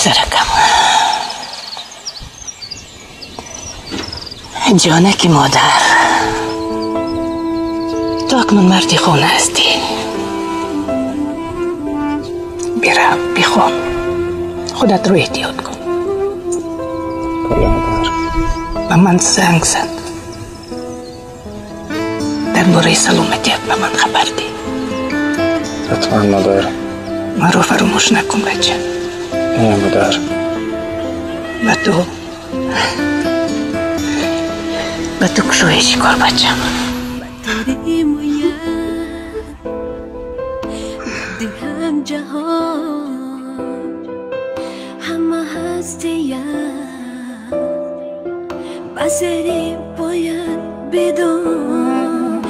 پسرکم جانک مادر تو اکنون مردی خونه هستی برم بخوام خودت رو احتیاط کن بله مادر به من زنگ زد درباره سلامتیت به من خبر دی حتما مادر من رو فراموش نکن بچه نه مادر به تو کشوی چیکار بچم هم جهان همه هستیم بسری باید بدون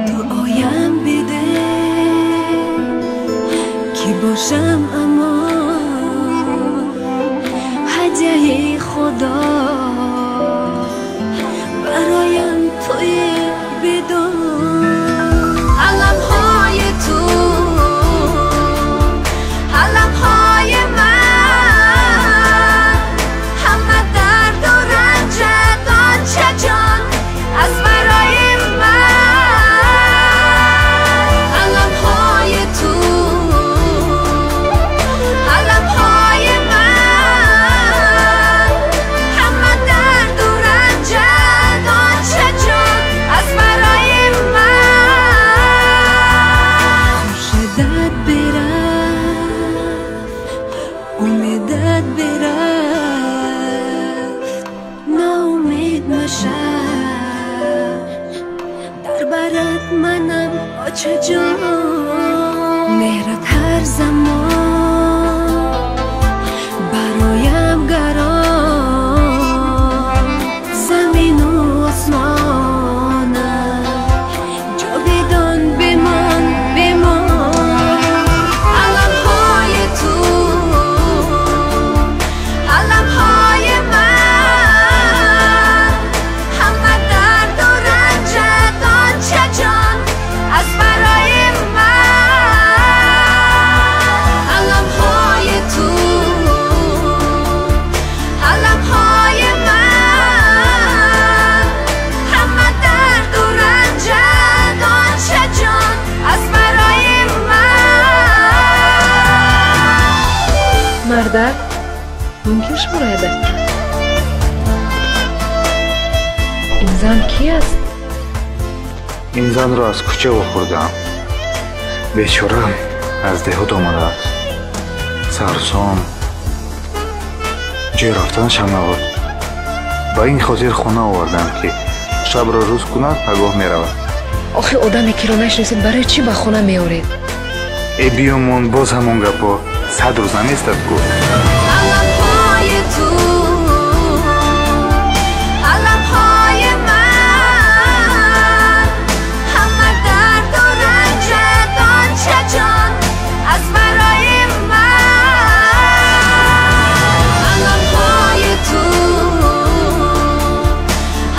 تو آیم بده کی باشم اما هدیه خدا برایم توی بدون علمهای تو علمهای من همه درد و رنج داد جان از برای من علمهای تو علمهای من همه درد و رنج داد جان از برای من خوشدت امیدت برفت ناامید مشم در برات منم آچه جان مهرت هر زمان برایم گران زمین و آسمانم جاودان بمان علمهای تو علمهای من همه درد و رنج داد جان از برای من علمهای تو علمهای من همه درد و رنج داد جان از برای من مردک ممکن شماره ده این زن کی است؟ این زن را از کوچه آوردم بیچاره از دهات آمده است سرسام جای رفتنش هم نبود با این خاطر خانه آوردم که شب را روز کند پگاه می رود آخه آدمی که را نشناسید برای چی به خانه می آورید؟ ای بیامون باز همون گپا 100 روز نمیستد گفت علمهای تو علمهای من همه درد و رنج داد جان از برای من علمهای تو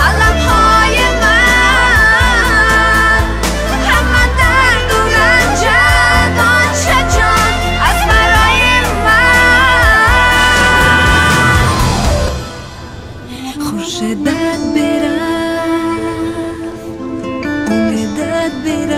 علمهای من همه درد و رنج داد جان از برای خورشیدت برفت امیدت برفت